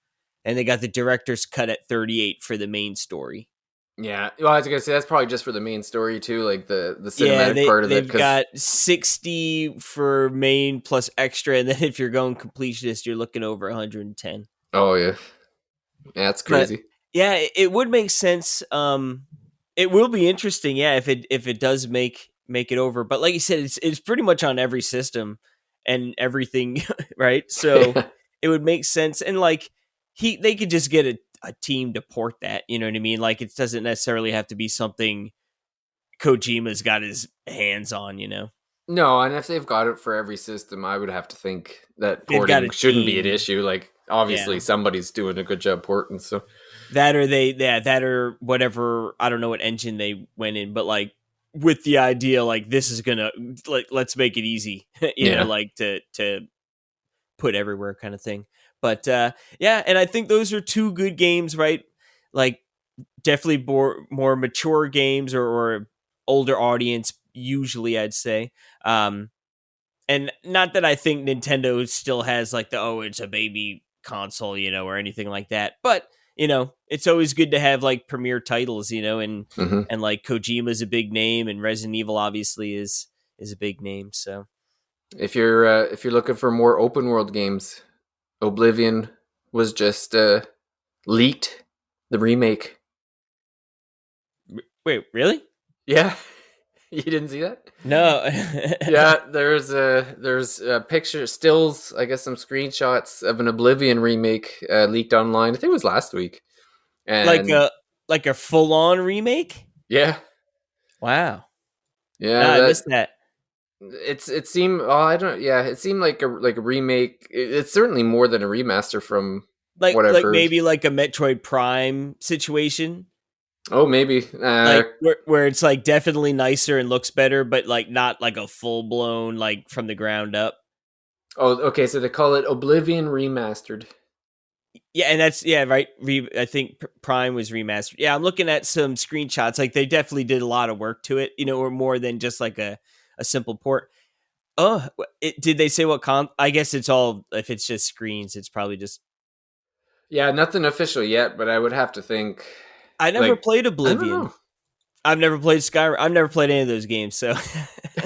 S2: And they got the director's cut at 38 for the main story.
S1: yeah. Well, I was gonna say that's probably just for the main story too, like the
S2: Yeah,
S1: cinematic part of it,
S2: they've
S1: because
S2: got 60 for main plus extra, and then if you're going completionist, you're looking over 110.
S1: oh yeah, yeah, that's
S2: But
S1: crazy.
S2: yeah, it would make sense. It will be interesting, yeah, if it does make it over. But like you said, it's pretty much on every system and everything, right? So it would make sense, and like they could just get a team to port that. You know what I mean? Like it doesn't necessarily have to be something Kojima's got his hands on.
S1: No, and if they've got it for every system, I would have to think that
S2: They've got
S1: porting
S2: a
S1: shouldn't be an
S2: team.
S1: issue. Like, obviously,
S2: Yeah.
S1: somebody's doing a good job porting. So,
S2: That or whatever. I don't know what engine they went in, but like with the idea, like this is gonna like let's make it easy,
S1: yeah,
S2: like to put everywhere kind of thing. But yeah, and I think those are two good games, right? Like definitely more mature games or older audience. Usually, I'd say. And not that I think Nintendo still has like it's a baby console, or anything like that. But it's always good to have like premier titles, and
S1: hmm
S2: and like Kojima's a big name, and Resident Evil obviously is a big name. So
S1: if you're looking for more open world games, Oblivion was just leaked. The remake.
S2: wait, really?
S1: Yeah, you didn't see that?
S2: No.
S1: Yeah, there's picture stills, I guess some screenshots of an Oblivion remake leaked online. I think it was last week,
S2: like
S1: and
S2: a full on remake?
S1: yeah,
S2: Wow.
S1: yeah,
S2: I
S1: that
S2: missed that.
S1: it seemed. Oh, I don't. Yeah, it seemed like a remake. It's certainly more than a remaster from
S2: Like
S1: what I've
S2: like
S1: heard.
S2: maybe like a Metroid Prime situation.
S1: Oh, maybe.
S2: Like where it's like definitely nicer and looks better, but like not like a full blown like from the ground up.
S1: Oh, okay. So they call it Oblivion Remastered.
S2: Yeah, and that's yeah, right. I think Prime was remastered. Yeah, I'm looking at some screenshots. Like they definitely did a lot of work to it, or more than just like a simple port. Oh, did they say what I guess it's all if it's just screens, it's probably just
S1: Yeah, nothing official yet, but I would have to think.
S2: I never
S1: Like,
S2: played
S1: I don't
S2: Oblivion.
S1: know.
S2: I've never played Skyrim. I've never played any of those games. So,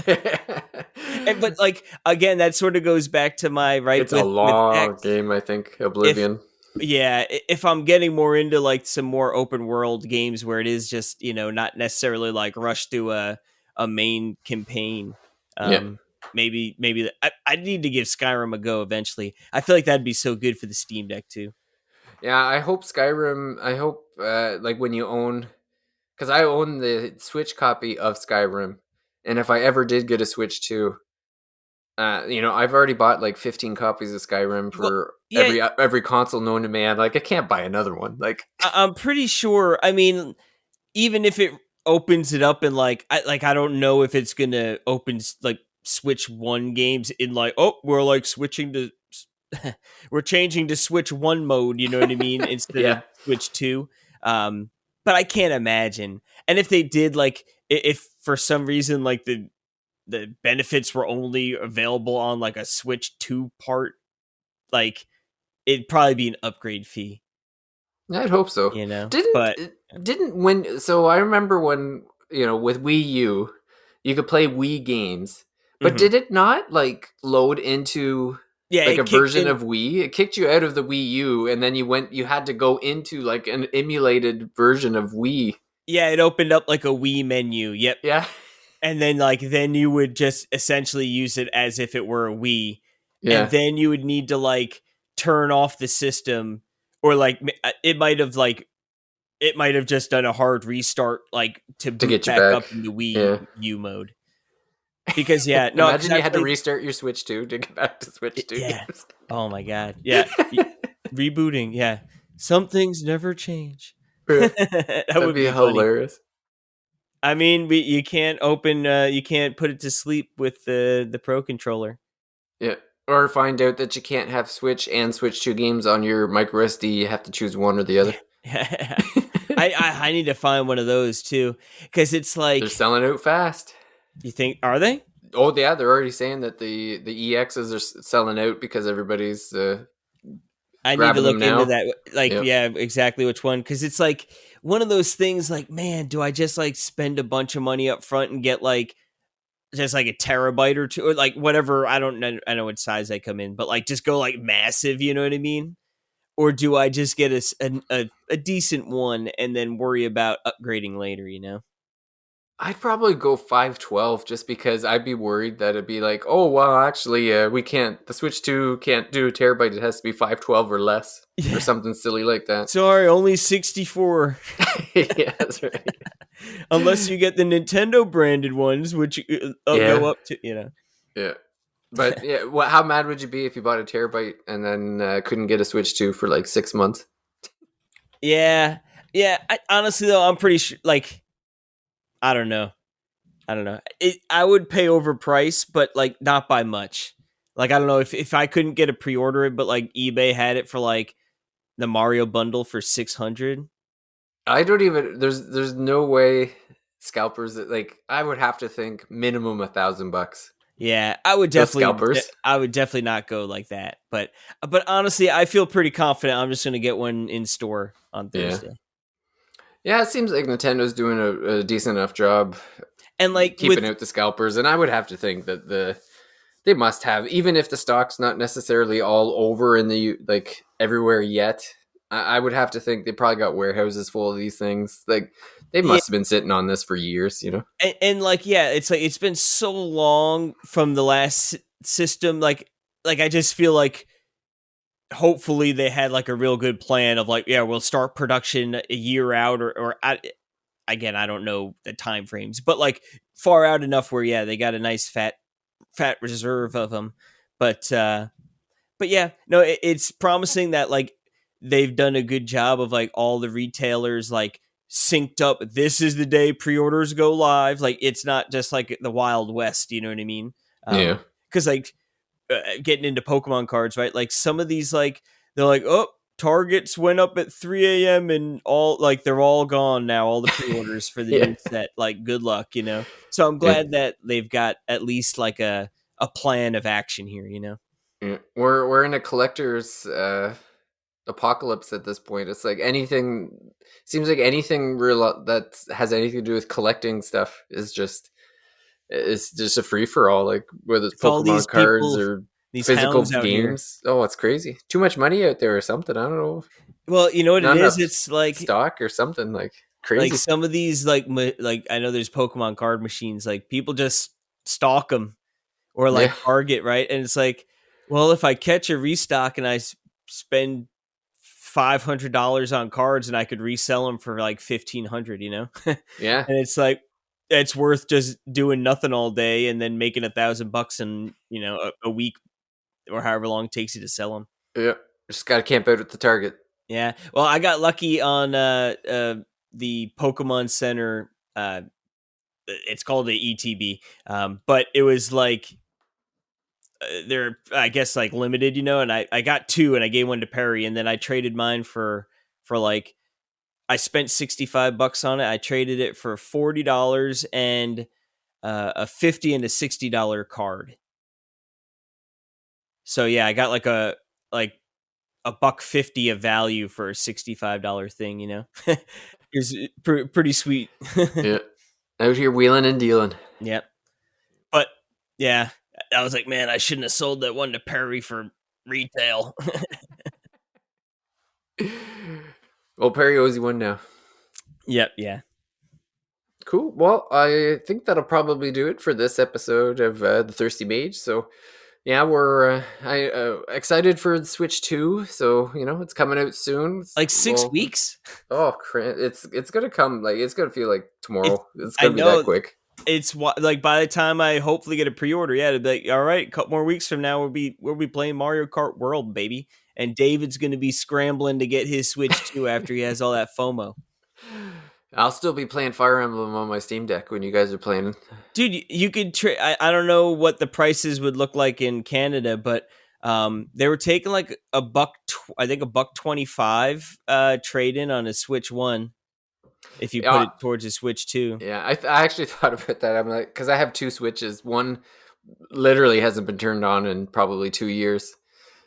S2: but like again, that sort of goes back to my right
S1: It's a
S2: with
S1: long
S2: X.
S1: game, I think.
S2: If
S1: Oblivion.
S2: yeah, if I'm getting more into like some more open world games where it is just not necessarily like rush through a main campaign,
S1: Yeah.
S2: maybe I need to give Skyrim a go eventually. I feel like that'd be so good for the Steam Deck too.
S1: Yeah, I hope Skyrim. I hope like when you own, because I own the Switch copy of Skyrim, and if I ever did get a Switch too, I've already bought like 15 copies of Skyrim
S2: Well,
S1: for
S2: yeah,
S1: every console known to man. Like I can't buy another one. Like
S2: I'm pretty sure. I mean, even if it opens it up and I don't know if it's gonna open like Switch One games in like, oh, we're like switching to we're changing to Switch One mode, you know what I mean, instead
S1: yeah,
S2: of Switch Two. But I can't imagine. And if they did, like, if for some reason like the benefits were only available on like a Switch Two part, like it'd probably be an upgrade fee,
S1: I'd hope so.
S2: you know.
S1: Didn't
S2: But
S1: didn't when so I remember when with Wii U, you could play Wii games, but
S2: mhm.
S1: did it not like load into
S2: Yeah,
S1: like a
S2: it kicked
S1: version
S2: in.
S1: of Wii? It kicked you out of the Wii U, and then you had to go into like an emulated version of Wii.
S2: Yeah, it opened up like a Wii menu. Yep.
S1: Yeah,
S2: And then you would just essentially use it as if it were a Wii. And
S1: yeah,
S2: then you would need to like turn off the system, or like it might have just done a hard restart like to
S1: to
S2: boot
S1: get you
S2: back
S1: back.
S2: up into Wii
S1: Yeah,
S2: U mode. Because yeah, no, cuz
S1: imagine
S2: I
S1: you had to
S2: played
S1: restart your Switch 2 to get back to Switch 2
S2: yeah.
S1: games.
S2: Oh my god. Yeah. Rebooting, yeah. Some things never change.
S1: Yeah,
S2: That
S1: that'd
S2: would
S1: be
S2: be funny.
S1: hilarious.
S2: I mean, you can't you can't put it to sleep with the Pro controller.
S1: Yeah. Or find out that you can't have Switch and Switch 2 games on your micro SD. You have to choose one or the other.
S2: I need to find one of those too, because it's
S1: They're
S2: like,
S1: selling out fast.
S2: you think, are they?
S1: Oh yeah, they're already saying that the EXs are selling out because everybody's
S2: I need to
S1: grabbing them
S2: look into
S1: now.
S2: that. Like,
S1: Yep.
S2: yeah, exactly which one, because it's like one of those things. Like, man, do I just like spend a bunch of money up front and get like just like a terabyte or two, or like whatever? I don't know. I know what size they come in, but like just go like massive. You know what I mean? Or do I just get a decent one and then worry about upgrading later? You know?
S1: I'd probably go 512 just because I'd be worried that it'd be like, oh well, actually, we can't. The Switch 2 can't do a terabyte. It has to be 512 or less, or
S2: Yeah.
S1: something silly like that.
S2: Sorry, only 64.
S1: Yeah, that's right.
S2: Unless you get the Nintendo branded ones, which go
S1: Yeah,
S2: up to,
S1: yeah. But yeah, how mad would you be if you bought a terabyte and then couldn't get a Switch 2 for like 6 months?
S2: Yeah. Yeah. Honestly, though, I'm pretty sure, like, I don't know. I don't know. I would pay overprice, but like not by much. Like, I don't know if I couldn't get a pre order it, but like eBay had it for like the Mario bundle for 600.
S1: I don't even. There's no way scalpers that like. I would have to think minimum $1,000.
S2: Yeah,
S1: Those scalpers.
S2: I would definitely not go like that. But honestly, I feel pretty confident I'm just going to get one in store on
S1: Yeah.
S2: Thursday.
S1: Yeah, it seems like Nintendo's doing a decent enough job
S2: And like
S1: keeping
S2: with
S1: out the scalpers, and I would have to think that they must have, even if the stock's not necessarily all over in the like everywhere yet. I would have to think they probably got warehouses full of these things. Like they
S2: yeah,
S1: must have been sitting on this for years, you know.
S2: and like yeah, it's like it's been so long from the last system. Like I just feel like hopefully they had like a real good plan of like, yeah, we'll start production a year out, again, I don't know the time frames, but like far out enough where yeah, they got a nice fat reserve of them. But yeah, no, it's promising that like they've done a good job of like all the retailers like synced up. This is the day pre-orders go live. Like it's not just like the Wild West, you know what I mean?
S1: Yeah.
S2: Because like getting into Pokemon cards, right? Like some of these, like they're like, oh, Targets went up at 3 a.m. and all like they're all gone now. All the pre-orders for the
S1: Yeah.
S2: new set. Like good luck, you know. So I'm
S1: Yeah.
S2: glad that they've got at least like a plan of action here, you know.
S1: Yeah. We're in a collector's apocalypse at this point. It's like anything seems like anything real that has anything to do with collecting stuff is just it's just a free for all. Like whether it's
S2: It's all these
S1: Pokemon cards
S2: people,
S1: or
S2: these
S1: physical
S2: hounds out here.
S1: games. Oh, it's crazy. Too much money out there or something. I don't know.
S2: Well, you know what it
S1: Not
S2: is?
S1: enough
S2: It's
S1: stock or something like
S2: like
S1: crazy.
S2: some of these like I know there's Pokemon card machines. Like people just stalk them or like
S1: Yeah.
S2: Target, right? And it's like, well, if I catch a restock and I spend $500 on cards and I could resell them for like 1,500, you know? And
S1: Yeah.
S2: it's like it's worth just doing nothing all day and then making $1,000 in a week or however long it takes you to sell them.
S1: Yeah. Just got to camp out at the Target.
S2: Yeah. Well, I got lucky on the Pokemon Center. It's called the ETB, but it was like they're I guess like limited, and I got two and I gave one to Perry, and then I traded mine for like I spent $65 on it. I traded it for $40 and a $50 and a $60 card. So yeah, I got like a $1.50 of value for a $65 thing. It's pretty sweet.
S1: Yeah. Out here wheeling and dealing.
S2: Yep. But yeah, I was like, man, I shouldn't have sold that one to Perry for retail.
S1: Well, Perry owes you one now.
S2: Yep. Yeah.
S1: Cool. Well, I think that'll probably do it for this episode of the Thirsty Mage. So, yeah, we're excited for the Switch 2. So, it's coming out soon.
S2: Like 6 weeks.
S1: Oh, it's gonna come. Like it's gonna feel like tomorrow. It's
S2: I
S1: gonna be
S2: know.
S1: that quick.
S2: It's like by the time I hopefully get a pre-order, yeah, it'll be like, all right, a couple more weeks from now, we'll be playing Mario Kart World, baby, and David's going to be scrambling to get his Switch 2 after he has all that FOMO.
S1: I'll still be playing Fire Emblem on my Steam Deck when you guys are playing.
S2: Dude, you could I don't know what the prices would look like in Canada, but they were taking like I think $1.25 trade in on a Switch 1 if you put it towards a Switch 2.
S1: Yeah, I actually thought about that. I'm like, because I have two Switches. One literally hasn't been turned on in probably 2 years.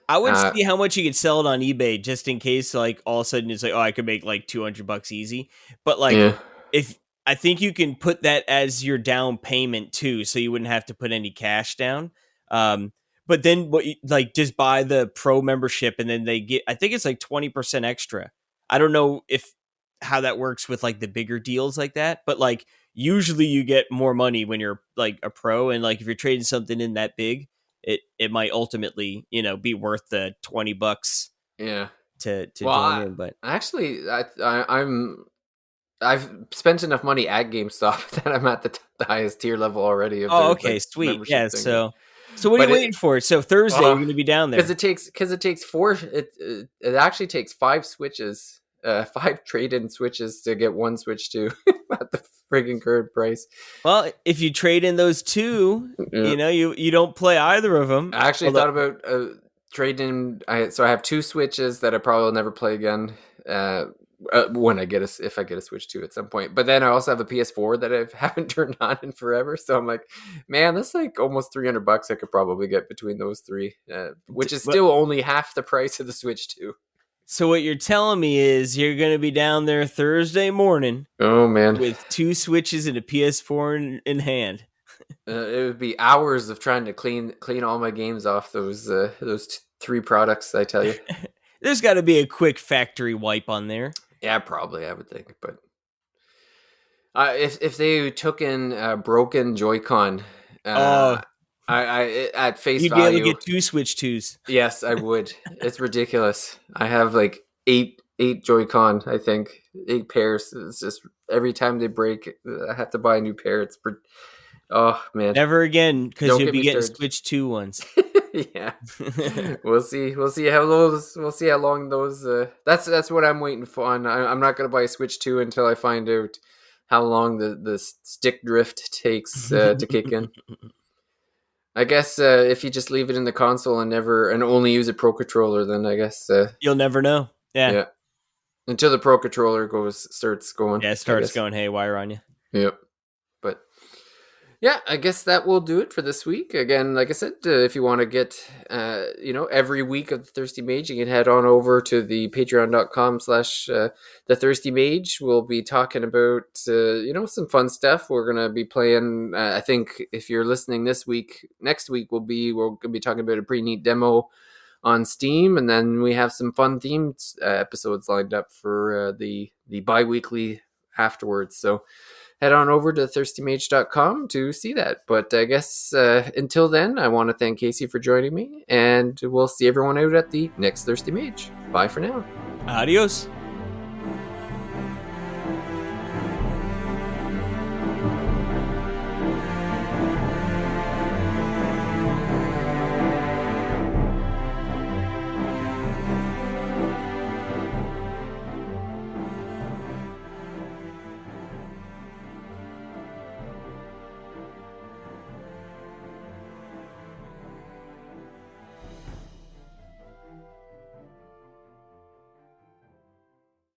S2: I would see how much you could sell it on eBay just in case, like, all of a sudden it's like, oh, I could make like $200 easy. But like, if I think you can put that as your down payment too, so you wouldn't have to put any cash down. But then just buy the pro membership and then they get, I think it's like 20% extra. I don't know how that works with like the bigger deals like that, but like usually you get more money when you're like a pro, and like if you're trading something in that big, it might ultimately be worth the $20.
S1: Yeah.
S2: To join in, but
S1: actually I've spent enough money at GameStop that I'm at the highest tier level already.
S2: Oh, okay, sweet. Yeah. So what are you waiting for? So Thursday you're going to be down there
S1: because it takes four. It actually takes 5 switches, 5 trade-in switches to get one Switch 2 at the friggin' current price.
S2: Well, if you trade in those two, you don't play either of them.
S1: I actually thought about trading. So I have 2 Switches that I probably will never play again. When if I get a Switch 2 at some point. But then I also have a PS4 that I haven't turned on in forever. So I'm like, man, that's like almost $300 I could probably get between those 3, which is still only half the price of the Switch 2.
S2: So what you're telling me is you're going to be down there Thursday morning.
S1: Oh man,
S2: with 2 Switches and a PS4 in hand.
S1: It would be hours of trying to clean all my games off those 3 products. I tell you,
S2: there's got to be a quick factory wipe on there.
S1: Yeah, probably I would think, but if they took in broken Joy-Con, I at face
S2: you'd
S1: value,
S2: be able to get 2 Switch 2s.
S1: Yes, I would. It's ridiculous. I have like 8 Joy-Con, I think 8 pairs. It's just every time they break, I have to buy a new pair. Oh man,
S2: never again, because you'll be getting Switch 2 ones.
S1: Yeah, we'll see how long those. That's what I'm waiting for. I'm not gonna buy a Switch 2 until I find out how long the stick drift takes to kick in. I guess if you just leave it in the console and only use a Pro Controller, then I guess
S2: you'll never know. Yeah.
S1: Until the Pro Controller starts going.
S2: Yeah, it starts going haywire on you.
S1: Yep. But Yeah, I guess that will do it for this week. Again, like I said, if you want to get, every week of the Thirsty Mage, you can head on over to the patreon.com/, the Thirsty Mage. We'll be talking about, some fun stuff. We're going to be playing, I think if you're listening this week, next week we're going to be talking about a pretty neat demo on Steam. And then we have some fun themed episodes lined up for the bi-weekly afterwards. So head on over to thirstymage.com to see that. But I guess until then, I want to thank Casey for joining me, and we'll see everyone out at the next Thirsty Mage. Bye for now.
S2: Adios.